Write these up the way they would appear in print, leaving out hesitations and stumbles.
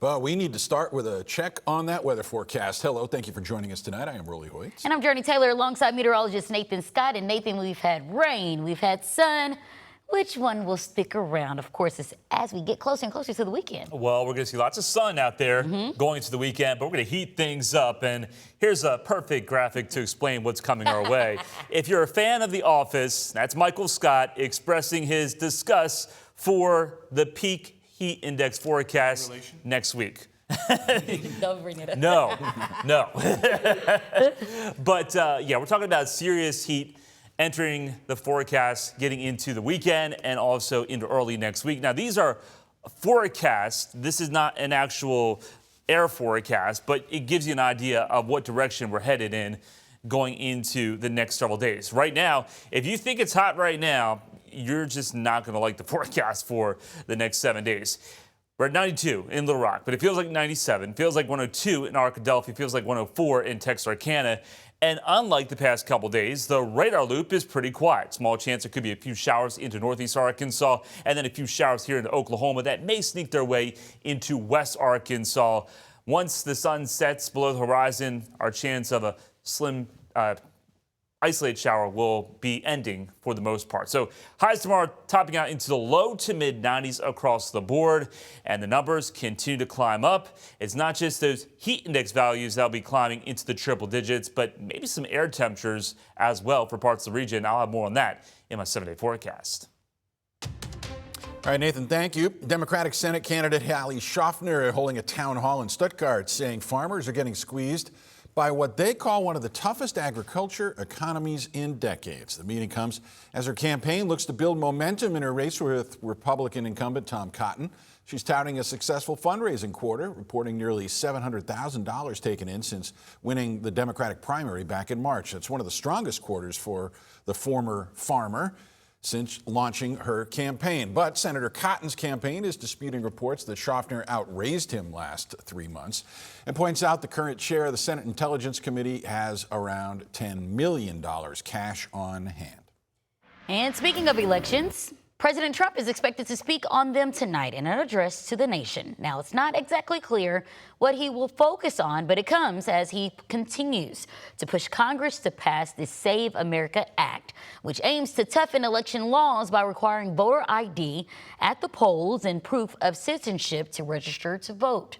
Well, we need to start with a check on that weather forecast. Hello, thank you for joining us tonight. I am Hoyt. And I'm Jurnee Taylor alongside meteorologist Nathan Scott. And Nathan, we've had rain, we've had sun. Which one will stick around? Of course, it's as we get closer and closer to the weekend. Well, we're going to see lots of sun out there going into the weekend, but we're going to heat things up. And here's a perfect graphic to explain what's coming our way. If you're a fan of The Office, that's Michael Scott expressing his disgust for the peak heat index forecast next week. Don't bring it up. No. But yeah, we're talking about serious heat entering the forecast, getting into the weekend and also into early next week. Now, these are forecasts. This is not an actual air forecast, but it gives you an idea of what direction we're headed in going into the next several days. Right now, if you think it's hot right now, you're just not going to like the forecast for the next 7 days. We're at 92 in Little Rock, but it feels like 97, feels like 102 in Arkadelphia, feels like 104 in Texarkana. And unlike the past couple days, the radar loop is pretty quiet. Small chance there could be a few showers into northeast Arkansas and then a few showers here into Oklahoma that may sneak their way into west Arkansas. Once the sun sets below the horizon, our chance of a slim isolated shower will be ending for the most part. So highs tomorrow topping out into the low to mid 90s across the board, and the numbers continue to climb up. It's not just those heat index values that'll be climbing into the triple digits, but maybe some air temperatures as well for parts of the region. I'll have more on that in my 7-day forecast. All right, Nathan, thank you. Democratic Senate candidate Hallie Schaffner holding a town hall in Stuttgart saying farmers are getting squeezed by what they call one of the toughest agriculture economies in decades. The meeting comes as her campaign looks to build momentum in her race with Republican incumbent Tom Cotton. She's touting a successful fundraising quarter, reporting nearly $700,000 taken in since winning the Democratic primary back in March. That's one of the strongest quarters for the former farmer since launching her campaign. But Senator Cotton's campaign is disputing reports that Schaffner outraised him last 3 months and points out the current chair of the Senate Intelligence Committee has around $10 million cash on hand. And speaking of elections, President Trump is expected to speak on them tonight in an address to the nation. Now, it's not exactly clear what he will focus on, but it comes as he continues to push Congress to pass the Save America Act, which aims to toughen election laws by requiring voter ID at the polls and proof of citizenship to register to vote.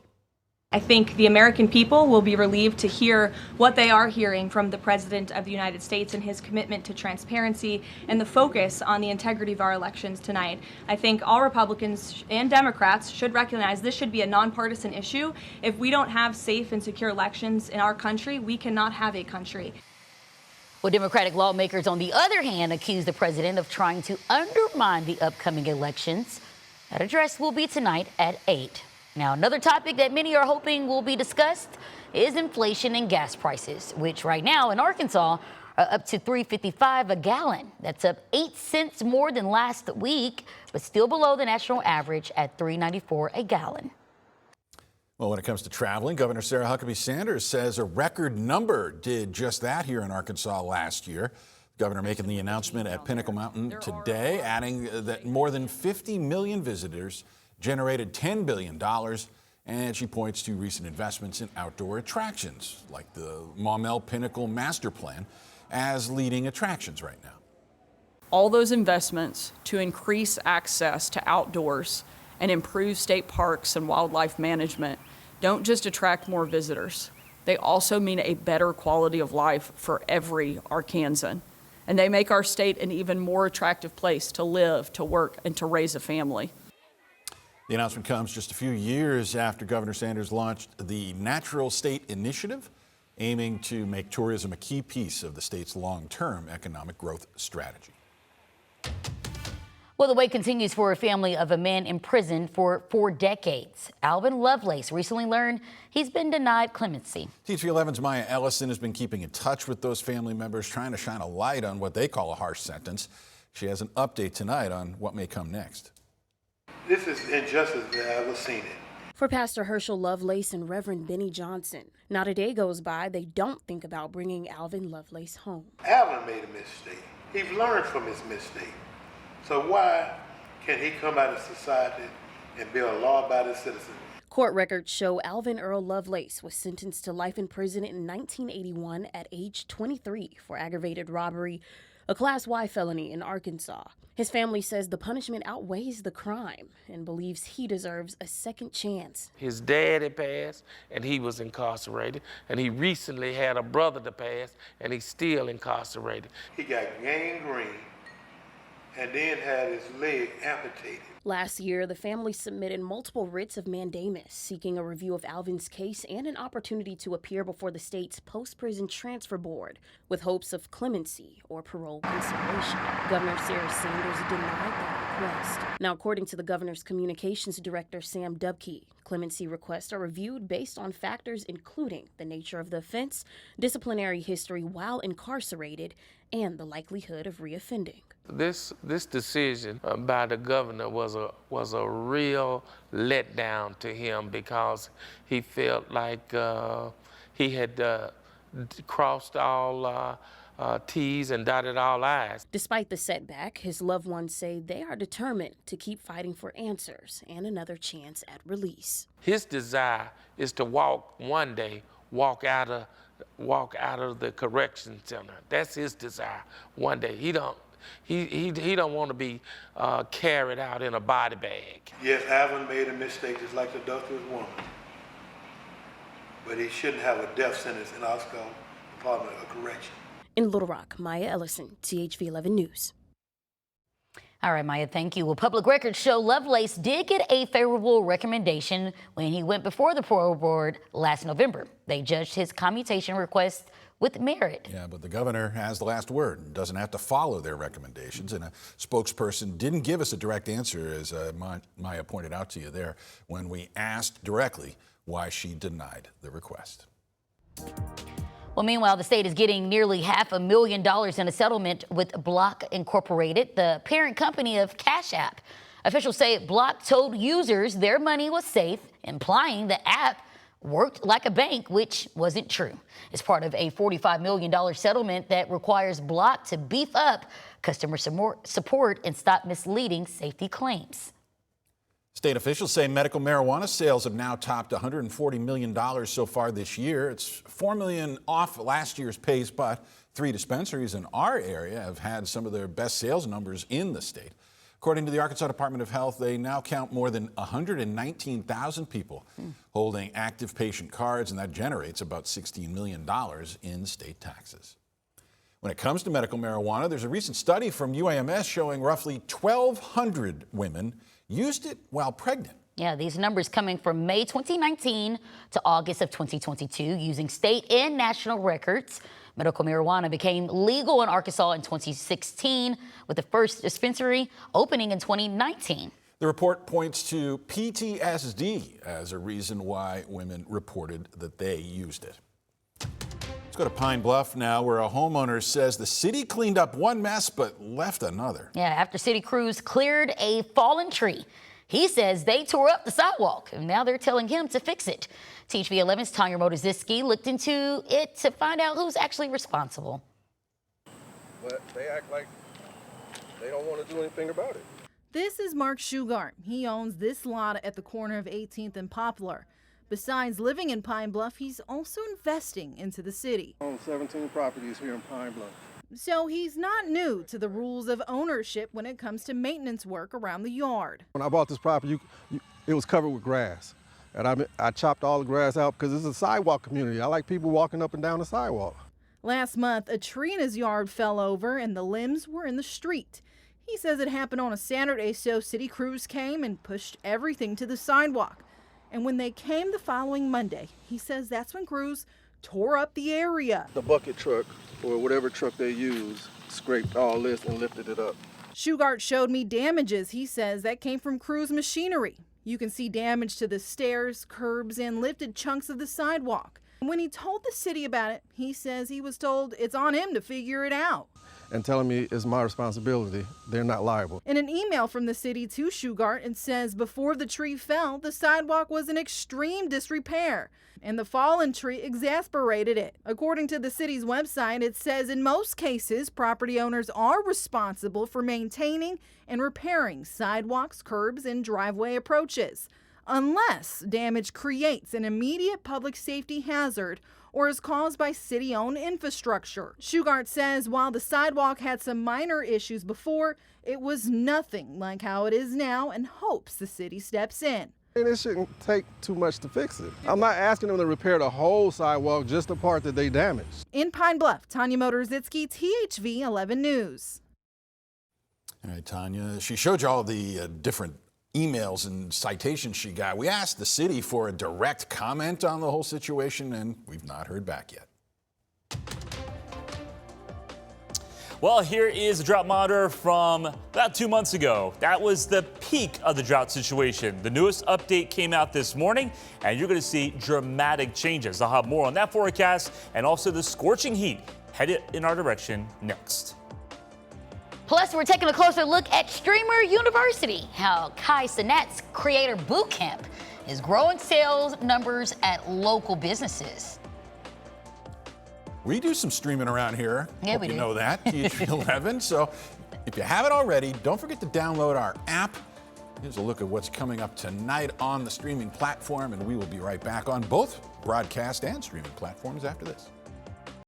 I think the American people will be relieved to hear what they are hearing from the President of the United States and his commitment to transparency and the focus on the integrity of our elections tonight. I think all Republicans and Democrats should recognize this should be a nonpartisan issue. If we don't have safe and secure elections in our country, we cannot have a country. Well, Democratic lawmakers, on the other hand, accuse the president of trying to undermine the upcoming elections. That address will be tonight at 8. Now, another topic that many are hoping will be discussed is inflation and gas prices, which right now in Arkansas are up to $3.55 a gallon. That's up 8 cents more than last week, but still below the national average at $3.94 a gallon. Well, when it comes to traveling, Governor Sarah Huckabee Sanders says a record number did just that here in Arkansas last year. The governor making the announcement at Pinnacle Mountain today, adding that more than 50 million visitors generated $10 billion, and she points to recent investments in outdoor attractions like the Maumelle Pinnacle Master Plan as leading attractions right now. All those investments to increase access to outdoors and improve state parks and wildlife management don't just attract more visitors. They also mean a better quality of life for every Arkansan. And they make our state an even more attractive place to live, to work, and to raise a family. The announcement comes just a few years after Governor Sanders launched the Natural State Initiative, aiming to make tourism a key piece of the state's long-term economic growth strategy. Well, the wait continues for a family of a man imprisoned for 4 decades. Alvin Lovelace recently learned he's been denied clemency. TV11's Maya Ellison has been keeping in touch with those family members, trying to shine a light on what they call a harsh sentence. She has an update tonight on what may come next. This is injustice that I've ever seen it. For Pastor Herschel Lovelace and Reverend Benny Johnson, not a day goes by they don't think about bringing Alvin Lovelace home. Alvin made a mistake. He's learned from his mistake. So why can he come out of society and be a law-abiding citizen? Court records show Alvin Earl Lovelace was sentenced to life in prison in 1981 at age 23 for aggravated robbery, a Class Y felony in Arkansas. His family says the punishment outweighs the crime and believes he deserves a second chance. His dad had passed and he was incarcerated, and he recently had a brother to pass and he's still incarcerated. He got gangrene and then had his leg amputated. Last year, the family submitted multiple writs of mandamus seeking a review of Alvin's case and an opportunity to appear before the state's post-prison transfer board with hopes of clemency or parole consideration. Governor Sarah Sanders denied that request. Now, according to the governor's communications director, Sam Dubke, clemency requests are reviewed based on factors including the nature of the offense, disciplinary history while incarcerated, and the likelihood of reoffending. This decision by the governor was a real letdown to him because he felt like he had crossed all T's and dotted all I's. Despite the setback, his loved ones say they are determined to keep fighting for answers and another chance at release. His desire is to walk out of the correction center. That's his desire. One day he don't want to be carried out in a body bag. Yes, Alvin made a mistake just like the adulterous woman, but he shouldn't have a death sentence in our school Department of Correction. In Little Rock, Maya Ellison, THV 11 News. All right, Maya, thank you. Well, public records show Lovelace did get a favorable recommendation when he went before the parole board last November. They judged his commutation request with merit. Yeah, but the governor has the last word and doesn't have to follow their recommendations. And a spokesperson didn't give us a direct answer, as Maya pointed out to you there, when we asked directly why she denied the request. Well, meanwhile, the state is getting nearly $500,000 in a settlement with Block Incorporated, the parent company of Cash App. Officials say Block told users their money was safe, implying the app worked like a bank, which wasn't true. It's part of a $45 million settlement that requires Block to beef up customer support and stop misleading safety claims. State officials say medical marijuana sales have now topped $140 million so far this year. It's $4 million off last year's pace, but 3 dispensaries in our area have had some of their best sales numbers in the state. According to the Arkansas Department of Health, they now count more than 119,000 people holding active patient cards, and that generates about $16 million in state taxes. When it comes to medical marijuana, there's a recent study from UAMS showing roughly 1,200 women used it while pregnant. Yeah, these numbers coming from May 2019 to August of 2022 using state and national records. Medical marijuana became legal in Arkansas in 2016 with the first dispensary opening in 2019. The report points to PTSD as a reason why women reported that they used it. Let's go to Pine Bluff now, where a homeowner says the city cleaned up one mess but left another. Yeah, after city crews cleared a fallen tree, he says they tore up the sidewalk, and now they're telling him to fix it. THV 11's Tanya Motoziski looked into it to find out who's actually responsible. But they act like they don't want to do anything about it. This is Mark Shugart. He owns this lot at the corner of 18th and Poplar. Besides living in Pine Bluff, he's also investing into the city. I own 17 properties here in Pine Bluff. So he's not new to the rules of ownership when it comes to maintenance work around the yard. When I bought this property, it was covered with grass. And I chopped all the grass out because it's a sidewalk community. I like people walking up and down the sidewalk. Last month, a tree in his yard fell over and the limbs were in the street. He says it happened on a Saturday, so city crews came and pushed everything to the sidewalk. And when they came the following Monday, he says that's when crews tore up the area. The bucket truck, or whatever truck they use, scraped all this and lifted it up. Shugart showed me damages, he says, that came from crews' machinery. You can see damage to the stairs, curbs, and lifted chunks of the sidewalk. When he told the city about it, he says he was told it's on him to figure it out. And telling me it's my responsibility. They're not liable. In an email from the city to Shugart, it says before the tree fell, the sidewalk was in extreme disrepair, and the fallen tree exasperated it. According to the city's website, it says in most cases, property owners are responsible for maintaining and repairing sidewalks, curbs, and driveway approaches. unless damage creates an immediate public safety hazard or is caused by city-owned infrastructure. Shugart says while the sidewalk had some minor issues before, it was nothing like how it is now and hopes the city steps in. And it shouldn't take too much to fix it. I'm not asking them to repair the whole sidewalk, just the part that they damaged. In Pine Bluff, Tanya Motorzitsky, THV 11 News. All right, Tanya, she showed you all the different emails and citations she got. We asked the city for a direct comment on the whole situation, and we've not heard back yet. Well, here is a drought monitor from about 2 months ago. That was the peak of the drought situation. The newest update came out this morning, and you're going to see dramatic changes. I'll have more on that forecast and also the scorching heat headed in our direction next. Plus, we're taking a closer look at Streamer University, how Kai Cenat's creator boot camp is growing sales numbers at local businesses. We do some streaming around here. Yeah, Hope we you do. know that, THV 11. So if you haven't already, don't forget to download our app. Here's a look at what's coming up tonight on the streaming platform, and we will be right back on both broadcast and streaming platforms after this.